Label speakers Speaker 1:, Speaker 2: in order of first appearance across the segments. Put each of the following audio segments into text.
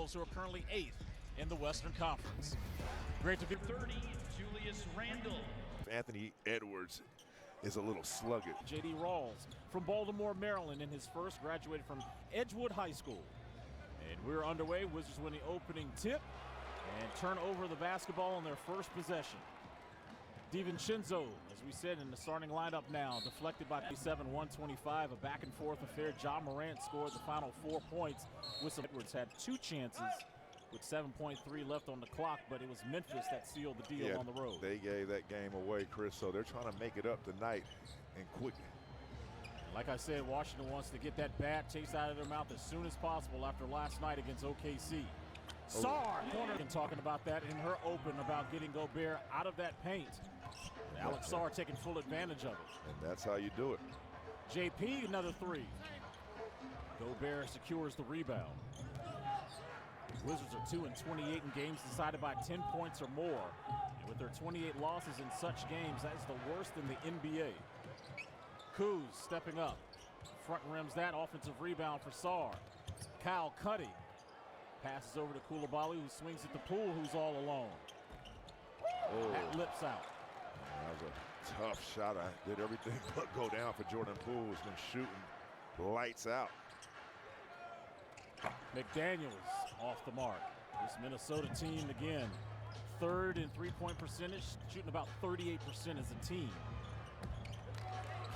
Speaker 1: Timberwolves, who are currently 8th in the Western Conference. Great to be
Speaker 2: 30, Julius Randle.
Speaker 3: Anthony Edwards is a little sluggish.
Speaker 1: J.D. Rawls from Baltimore, Maryland, in his first, graduated from Edgewood High School. And we're underway. Wizards win the opening tip and turn over the basketball on their first possession. DiVincenzo, as we said, in the starting lineup now, deflected by 125, a back-and-forth affair. Ja Morant scored the final 4 points. Edwards had 2 chances with 7.3 left on the clock, but it was Memphis that sealed the deal on the road.
Speaker 3: They gave that game away, Chris, so they're trying to make it up tonight and quickly.
Speaker 1: Like I said, Washington wants to get that bad taste out of their mouth as soon as possible after last night against OKC. Sarr, corner, and talking about that in her open about getting Gobert out of that paint. Alex Sarr taking full advantage of it.
Speaker 3: And that's how you do it.
Speaker 1: JP, another 3. Gobert secures the rebound. Wizards are 2-28 in games decided by 10 points or more. And with their 28 losses in such games, that is the worst in the NBA. Kuz stepping up. Front rims that offensive rebound for Sarr. Kyle Cuddy passes over to Coulibaly, who swings at the Poole, who's all alone. That lips out.
Speaker 3: That was a tough shot. I did everything but go down for Jordan Poole, who's been shooting lights out.
Speaker 1: McDaniels off the mark. This Minnesota team, again, 3rd in three-point percentage, shooting about 38% as a team.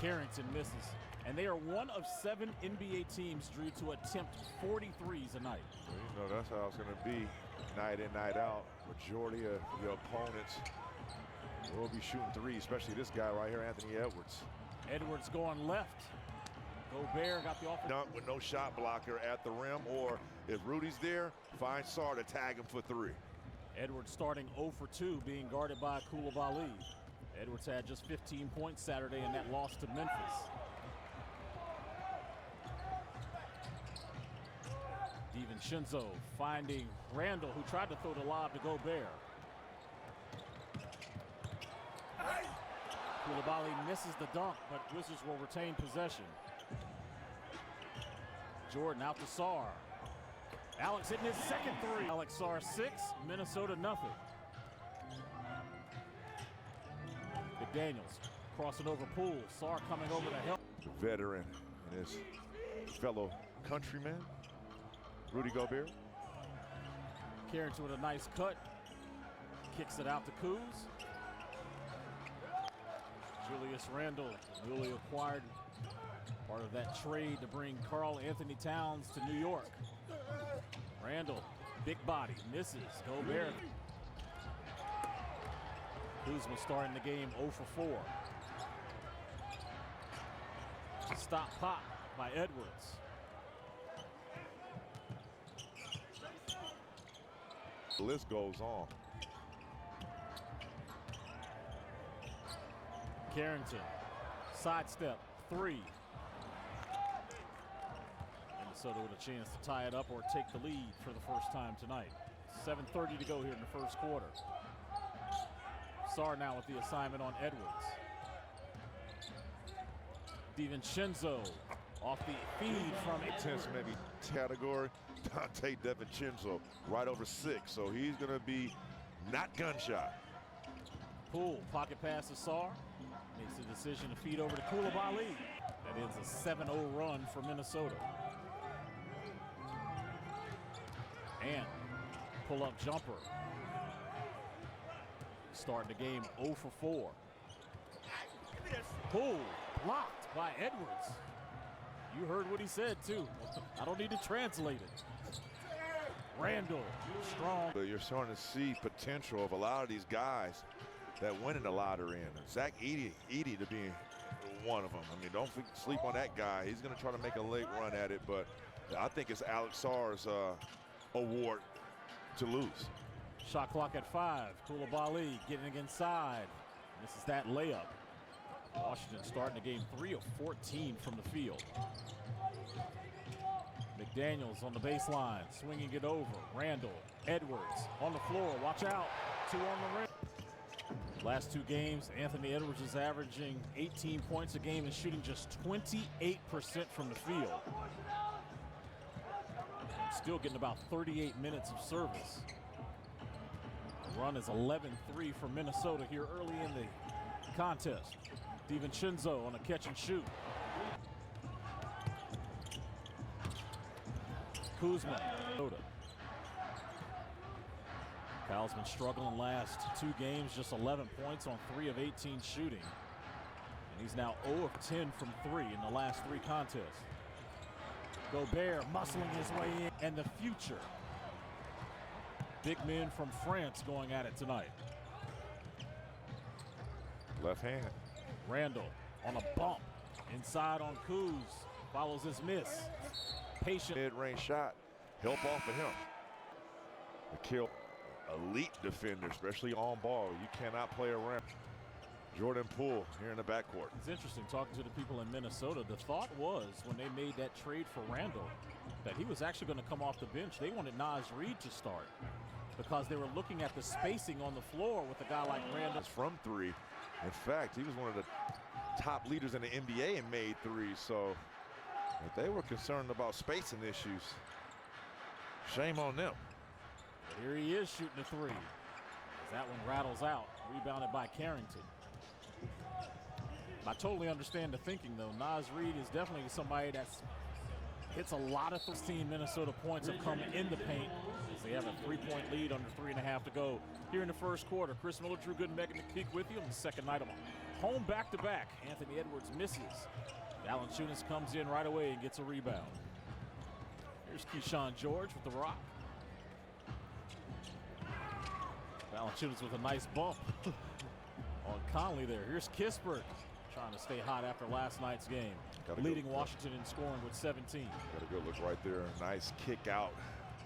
Speaker 1: Carrington misses. And they are one of 7 NBA teams, Drew, to attempt 43s a night.
Speaker 3: Well, you know, that's how it's going to be night in, night out. Majority of your opponents will be shooting 3s, especially this guy right here, Anthony Edwards.
Speaker 1: Edwards going left. Gobert got the offense.
Speaker 3: With no shot blocker at the rim, or if Rudy's there, find Sarr to tag him for 3.
Speaker 1: Edwards starting 0 for 2, being guarded by Coulibaly. Edwards had just 15 points Saturday in that loss to Memphis. DiVincenzo finding Randle, who tried to throw the lob to Gobert. Coulibaly misses the dunk, but Wizards will retain possession. Jordan out to Sarr. Alex hitting his second 3. Alex Sarr 6, Minnesota nothing. McDaniels crossing over Poole. Sarr coming over to help.
Speaker 3: The veteran and his fellow countryman, Rudy Gobert.
Speaker 1: Carrington with a nice cut. Kicks it out to Kuz. Julius Randle, newly acquired, part of that trade to bring Karl Anthony Towns to New York. Randle, big body, misses. Gobert. Kuzma starting the game 0 for 4. Stop pop by Edwards.
Speaker 3: The list goes on.
Speaker 1: Carrington, sidestep, 3. Minnesota with a chance to tie it up or take the lead for the first time tonight. 7:30 to go here in the first quarter. Sarr now with the assignment on Edwards. DiVincenzo off the feed from
Speaker 3: intense maybe category. Dante DiVincenzo right over 6, so he's going to be not gunshot.
Speaker 1: Poole, pocket pass to Sarr. Makes the decision to feed over to Coulibaly. That ends a 7-0 run for Minnesota. And pull-up jumper. Starting the game 0 for 4. Poole blocked by Edwards. You heard what he said, too. I don't need to translate it. Randle, strong.
Speaker 3: But you're starting to see potential of a lot of these guys that win in the lottery. And Zach Edey to be one of them. I mean, don't sleep on that guy. He's going to try to make a late run at it, but I think it's Alex Sarr's award to lose.
Speaker 1: Shot clock at 5. Coulibaly getting inside. This is that layup. Washington starting the game 3 of 14 from the field. McDaniels on the baseline, swinging it over. Randle, Edwards on the floor. Watch out. 2 on the rim. Last 2 games, Anthony Edwards is averaging 18 points a game and shooting just 28% from the field. still getting about 38 minutes of service. The run is 11-3 for Minnesota here early in the contest. DiVincenzo on a catch and shoot. Kuzma. Cal's been struggling last 2 games, just 11 points on 3 of 18 shooting. And he's now 0 of 10 from 3 in the last 3 contests. Gobert muscling his way in, and the future. Big men from France going at it tonight.
Speaker 3: Left hand.
Speaker 1: Randall on a bump. Inside on Kuz. Follows his miss. Patient.
Speaker 3: Mid-range shot. Help off of him. The kill. Elite defender, especially on ball. You cannot play around. Jordan Poole here in the backcourt.
Speaker 1: It's interesting talking to the people in Minnesota. The thought was when they made that trade for Randall that he was actually going to come off the bench. They wanted Naz Reid to start because they were looking at the spacing on the floor with a guy like Randall.
Speaker 3: From 3. In fact, he was one of the top leaders in the NBA and made 3. So if they were concerned about spacing issues, shame on them.
Speaker 1: But here he is shooting a 3. As that one rattles out, rebounded by Carrington. I totally understand the thinking, though. Naz Reid is definitely somebody that hits a lot of 16 Minnesota points have come in the paint as they have a 3-point lead under 3.5 to go here in the first quarter. Chris Miller, Drew Gooden, Megan McPeak with you on the second night of home back-to-back. Anthony Edwards misses. Valanciunas comes in right away and gets a rebound. Here's Keyshawn George with the rock. Valanciunas with a nice bump on Conley there. Here's Kispert trying to stay hot after last night's game. Leading Washington in scoring with 17.
Speaker 3: Got a good look right there. Nice kick out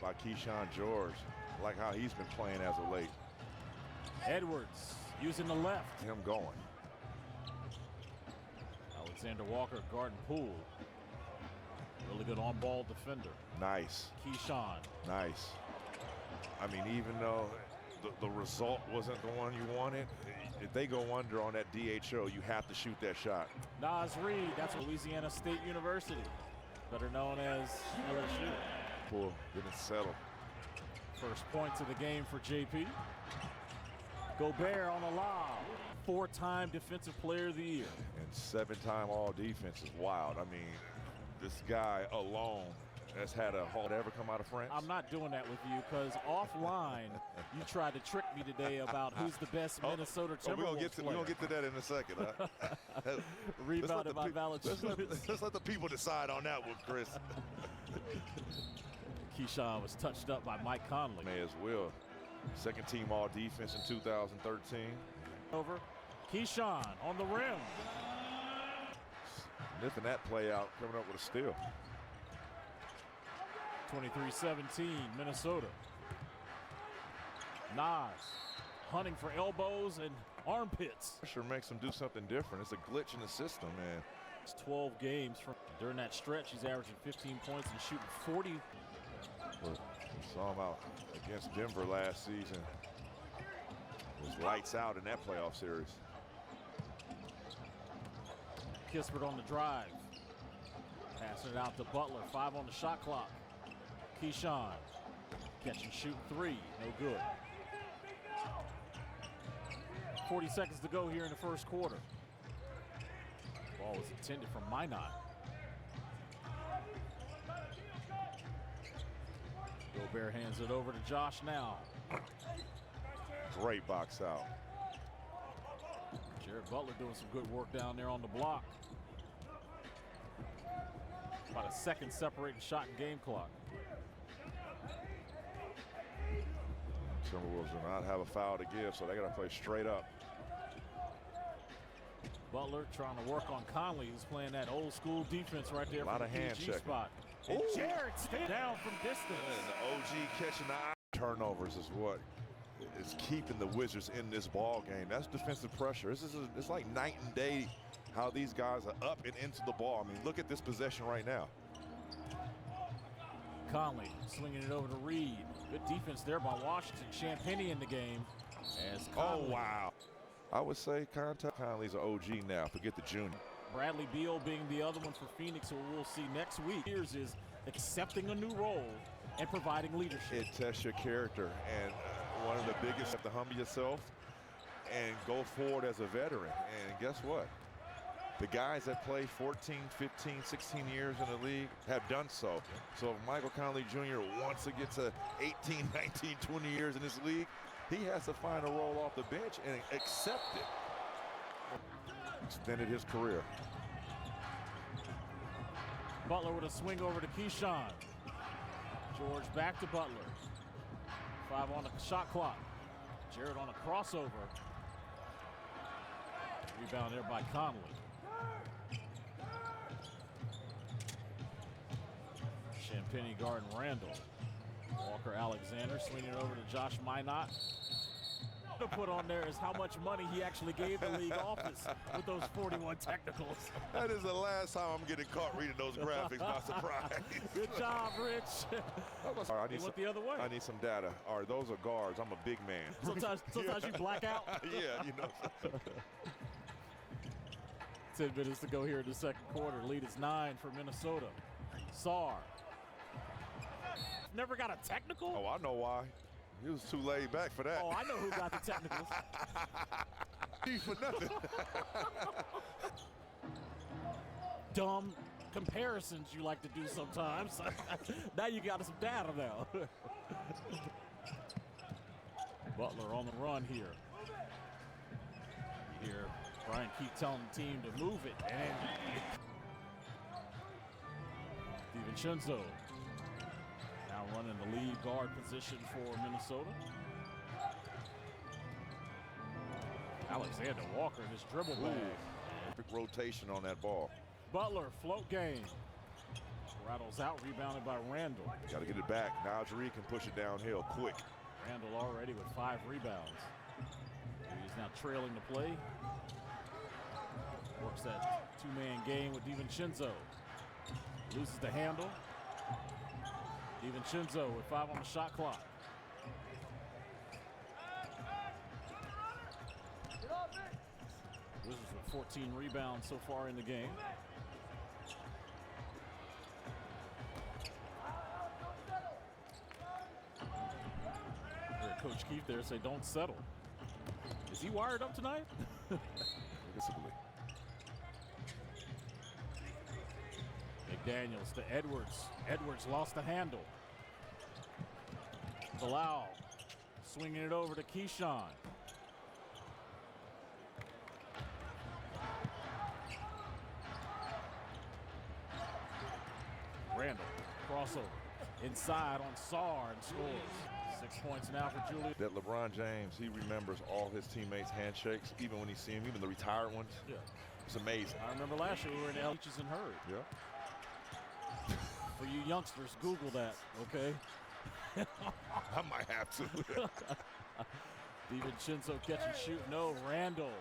Speaker 3: by Keyshawn George. I like how he's been playing as of late.
Speaker 1: Edwards using the left.
Speaker 3: Him going.
Speaker 1: Alexander Walker guarding Poole. Really good on-ball defender.
Speaker 3: Nice.
Speaker 1: Keyshawn.
Speaker 3: Nice. I mean, even though the result wasn't the one you wanted, if they go under on that DHO, you have to shoot that shot.
Speaker 1: Naz Reid, that's Louisiana State University, better known as LSU.
Speaker 3: Poole getting settled.
Speaker 1: First points of the game for JP. Gobert on the lob. 4-time Defensive Player of the Year.
Speaker 3: And 7-time All-Defense is wild. I mean, this guy alone has had a haul. Ever come out of France?
Speaker 1: I'm not doing that with you because offline you tried to trick me today about who's the best Minnesota Timberwolves
Speaker 3: we're gonna get to that in a second. Huh?
Speaker 1: Rebounded by Valanciunas.
Speaker 3: Let's let the people decide on that one, Chris.
Speaker 1: Keyshawn was touched up by Mike Conley.
Speaker 3: May as well. Second team all defense in 2013.
Speaker 1: Over. Keyshawn on the rim.
Speaker 3: Sniffing that play out, coming up with a steal.
Speaker 1: 23-17, Minnesota. Nas hunting for elbows and armpits.
Speaker 3: Pressure makes him do something different. It's a glitch in the system, man.
Speaker 1: It's 12 games from during that stretch. He's averaging 15 points and shooting 40.
Speaker 3: We saw him out against Denver last season. It was lights out in that playoff series.
Speaker 1: Kispert on the drive. Passing it out to Butler. 5 on the shot clock. Keyshawn. Catch and shoot 3. No good. 40 seconds to go here in the first quarter. Ball was intended for Minot. Gobert hands it over to Josh now.
Speaker 3: Great box out.
Speaker 1: Jared Butler doing some good work down there on the block. About a second separating shot and game clock.
Speaker 3: Timberwolves do not have a foul to give, so they got to play straight up.
Speaker 1: Butler trying to work on Conley, who's playing that old school defense right there.
Speaker 3: A lot
Speaker 1: from
Speaker 3: of
Speaker 1: the
Speaker 3: hand
Speaker 1: PG
Speaker 3: checking.
Speaker 1: spot. And Jared staying down from distance.
Speaker 3: And the OG catching the eye. Turnovers is what is keeping the Wizards in this ball game. That's defensive pressure. It's like night and day how these guys are up and into the ball. I mean, look at this possession right now.
Speaker 1: Conley swinging it over to Reed. Good defense there by Washington. Champagny in the game. As Conley.
Speaker 3: Oh, wow. I would say Conley's an OG now. Forget the junior.
Speaker 1: Bradley Beal being the other one for Phoenix, who we'll see next week. Here's is accepting a new role and providing leadership.
Speaker 3: It tests your character, and one of the biggest, you have to humble yourself and go forward as a veteran. And guess what? The guys that play 14, 15, 16 years in the league have done so. So if Michael Conley Jr. wants to get to 18, 19, 20 years in this league, he has to find a role off the bench and accept it. Extended his career.
Speaker 1: Butler with a swing over to Keyshawn. George back to Butler. 5 on the shot clock. Jarrett on a crossover. Rebound there by Conley. Champagne guarding Randall. Walker Alexander swinging it over to Josh Minot. To put on there is how much money he actually gave the league office with those 41 technicals.
Speaker 3: That is the last time I'm getting caught reading those graphics by surprise.
Speaker 1: Good job, Rich.
Speaker 3: All right,
Speaker 1: He went the other way.
Speaker 3: I need some data. All right, those are guards. I'm a big man.
Speaker 1: Sometimes you black out.
Speaker 3: Yeah, you know.
Speaker 1: 10 minutes to go here in the second quarter. Lead is 9 for Minnesota. Sarr. Never got a technical?
Speaker 3: Oh, I know why. He was too laid back for that.
Speaker 1: Oh, I know who got the technicals.
Speaker 3: He for nothing.
Speaker 1: Dumb comparisons you like to do sometimes. Now you got some data now. Butler on the run here. You hear Brian keep telling the team to move it. And DiVincenzo now running the lead guard position for Minnesota. Alexander Walker, his dribble bag.
Speaker 3: Big rotation on that ball.
Speaker 1: Butler, float game. Rattles out, rebounded by Randall.
Speaker 3: Got to get it back. Now Jaree can push it downhill quick.
Speaker 1: Randall already with 5 rebounds. He's now trailing the play. Works that 2-man game with DiVincenzo. Loses the handle. DiVincenzo with 5 on the shot clock. Wizards with 14 rebounds so far in the game. Heard Coach Keefe there say, don't settle. Is he wired up tonight? McDaniels to Edwards. Edwards lost the handle. Bilal swinging it over to Keyshawn. Randall, crossover, inside on Sarr and scores. 6 points now for Julius.
Speaker 3: That LeBron James, he remembers all his teammates' handshakes, even when he see them, even the retired ones.
Speaker 1: Yeah.
Speaker 3: It's amazing.
Speaker 1: I remember last year we were in Leeches and Hurd.
Speaker 3: Yeah.
Speaker 1: For you youngsters, Google that, okay?
Speaker 3: I might have to.
Speaker 1: DiVincenzo catch and shoot. No, Randall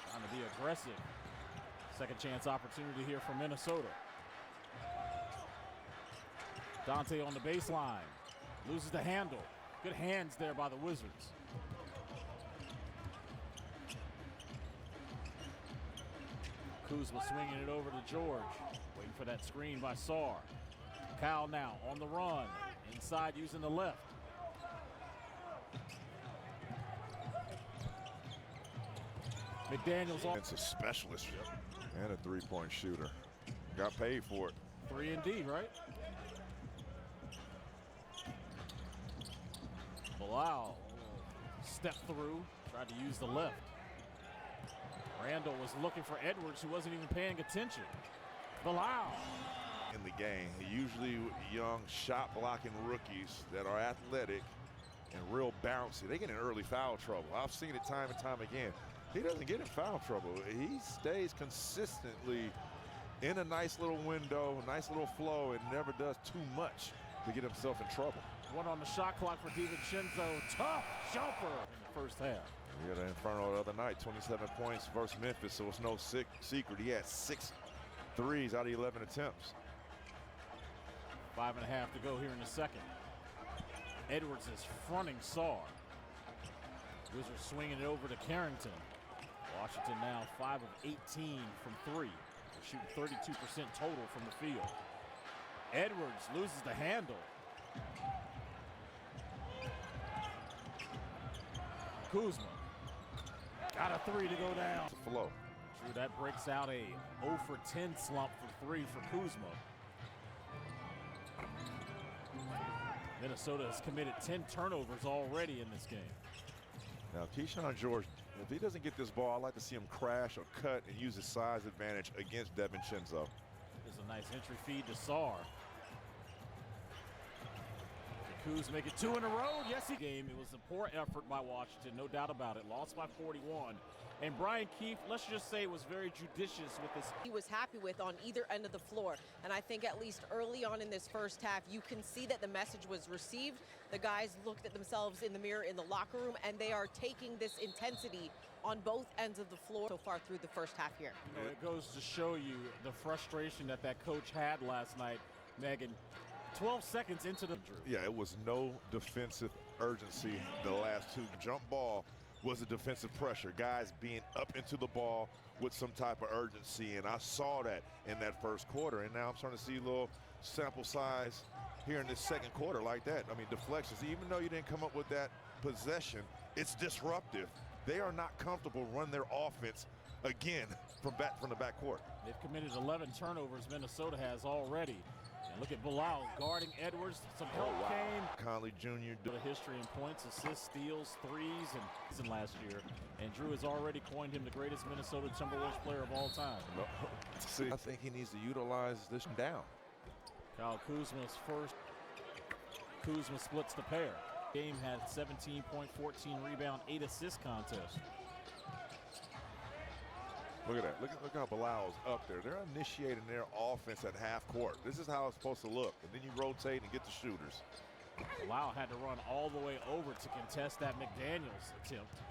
Speaker 1: trying to be aggressive. Second chance opportunity here for Minnesota. Dante on the baseline. Loses the handle. Good hands there by the Wizards. Kuzma swinging it over to George. Waiting for that screen by Sarr. Kyle now on the run. Inside using the left. McDaniels on.
Speaker 3: It's a specialist and a three-point shooter. Got paid for it.
Speaker 1: 3 and D, right? Bilal stepped through, tried to use the left. Randall was looking for Edwards, who wasn't even paying attention. Bilal.
Speaker 3: In the game, usually young shot blocking rookies that are athletic and real bouncy, they get in early foul trouble. I've seen it time and time again. He doesn't get in foul trouble. He stays consistently in a nice little window, nice little flow, and never does too much to get himself in trouble.
Speaker 1: 1 on the shot clock for DiVincenzo. Tough jumper in the first half.
Speaker 3: We had an Inferno the other night, 27 points versus Memphis, so it's no secret. He had 6 threes out of 11 attempts.
Speaker 1: 5.5 to go here in the second. Edwards is fronting Sarr. Wizards swinging it over to Carrington. Washington now 5 of 18 from 3. They're shooting 32% total from the field. Edwards loses the handle. Kuzma got a three to go down.
Speaker 3: Flow.
Speaker 1: Drew, that breaks out a 0 for 10 slump for three for Kuzma. Minnesota has committed 10 turnovers already in this game.
Speaker 3: Now, Keyshawn George, if he doesn't get this ball, I'd like to see him crash or cut and use his size advantage against DiVincenzo.
Speaker 1: There's a nice entry feed to Sarr. Kuz make it 2 in a row. Yes, he game. It was a poor effort by Washington, no doubt about it. Lost by 41. And Brian Keefe, let's just say, was very judicious with this.
Speaker 4: He was happy with on either end of the floor. And I think at least early on in this first half, you can see that the message was received. The guys looked at themselves in the mirror in the locker room, and they are taking this intensity on both ends of the floor so far through the first half here.
Speaker 1: You know, it goes to show you the frustration that coach had last night, Megan. 12 seconds into the Drew.
Speaker 3: Yeah, it was no defensive urgency the last two. Jump ball was a defensive pressure. Guys being up into the ball with some type of urgency, and I saw that in that first quarter. And now I'm starting to see a little sample size here in this second quarter like that. I mean, deflections, even though you didn't come up with that possession, it's disruptive. They are not comfortable running their offense again from the backcourt.
Speaker 1: They've committed 11 turnovers, Minnesota has already. And look at Bilal guarding Edwards. Some help came.
Speaker 3: Conley Jr.
Speaker 1: The history in points, assists, steals, threes, and last year. And Drew has already coined him the greatest Minnesota Timberwolves player of all time.
Speaker 3: See, I think he needs to utilize this down.
Speaker 1: Kyle Kuzma's first. Kuzma splits the pair. Game had 17-point, 14 rebound, 8 assist contest.
Speaker 3: Look at that. Look how Bilal's up there. They're initiating their offense at half court. This is how it's supposed to look. And then you rotate and get the shooters.
Speaker 1: Bilal had to run all the way over to contest that McDaniels attempt.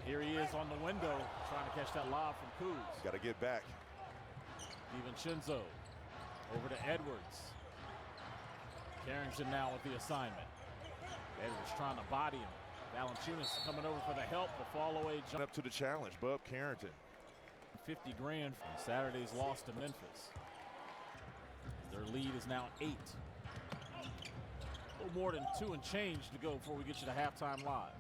Speaker 1: Here he is on the window trying to catch that lob from Kuz.
Speaker 3: Got to get back.
Speaker 1: DiVincenzo over to Edwards. Carrington now with the assignment. Edwards trying to body him. Valanciunas coming over for the help. The fall away jump.
Speaker 3: Up to the challenge, Bub Carrington.
Speaker 1: 50 grand from Saturday's loss to Memphis. Their lead is now 8. A little more than 2 and change to go before we get you to halftime live.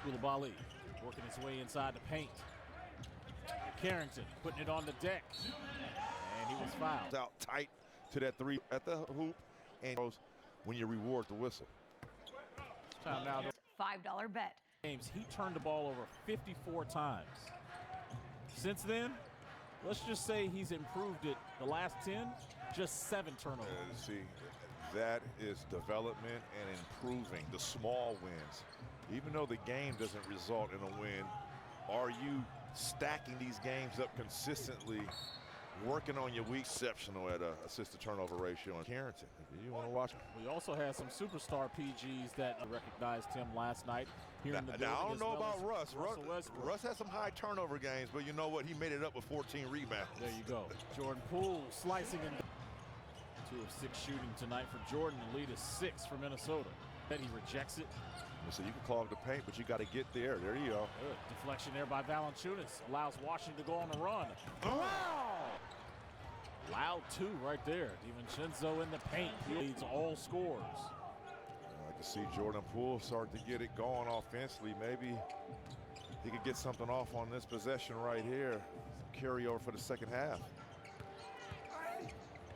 Speaker 1: Koulibaly working his way inside the paint. Carrington putting it on the deck. And he was fouled.
Speaker 3: Out tight to that three at the hoop, and when you reward the whistle.
Speaker 1: Time now.
Speaker 5: $5 bet.
Speaker 1: Games, he turned the ball over 54 times. Since then, let's just say he's improved it the last 10, just 7 turnovers.
Speaker 3: See, that is development and improving the small wins. Even though the game doesn't result in a win, are you stacking these games up consistently, working on your weak exceptional at assist-to-turnover ratio? And Carrington, if you want to watch.
Speaker 1: We also had some superstar PGs that recognized him last night here in the building.
Speaker 3: Now, I don't know
Speaker 1: well
Speaker 3: about Russ.
Speaker 1: Westbrook.
Speaker 3: Russ had some high turnover games, but you know what? He made it up with 14 rebounds.
Speaker 1: There you go. Jordan Poole slicing in. 2 of 6 shooting tonight for Jordan. The lead is 6 for Minnesota. Then he rejects it.
Speaker 3: So you can clog the paint, but you got to get there. There you go.
Speaker 1: Good deflection there by Valanciunas. Allows Washington to go on a run. Wow! Loud 2 right there. DiVincenzo in the paint. He leads all scores.
Speaker 3: I can see Jordan Poole start to get it going offensively. Maybe he could get something off on this possession right here. Carry over for the second half.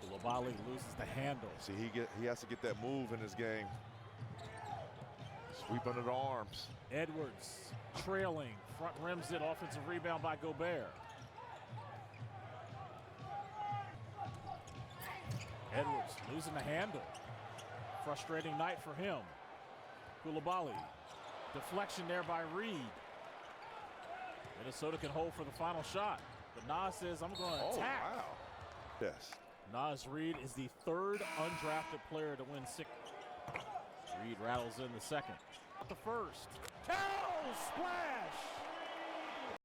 Speaker 1: Koulibaly loses the handle.
Speaker 3: See, he has to get that move in this game. Sweep under the arms.
Speaker 1: Edwards trailing. Front rims it. Offensive rebound by Gobert. Edwards losing the handle. Frustrating night for him. Koulibaly. Deflection there by Reed. Minnesota can hold for the final shot. But Nas says, I'm going to attack.
Speaker 3: Oh, wow. Yes.
Speaker 1: Nas Reed is the 3rd undrafted player to win 6. Reed rattles in the second. The first. Towel splash!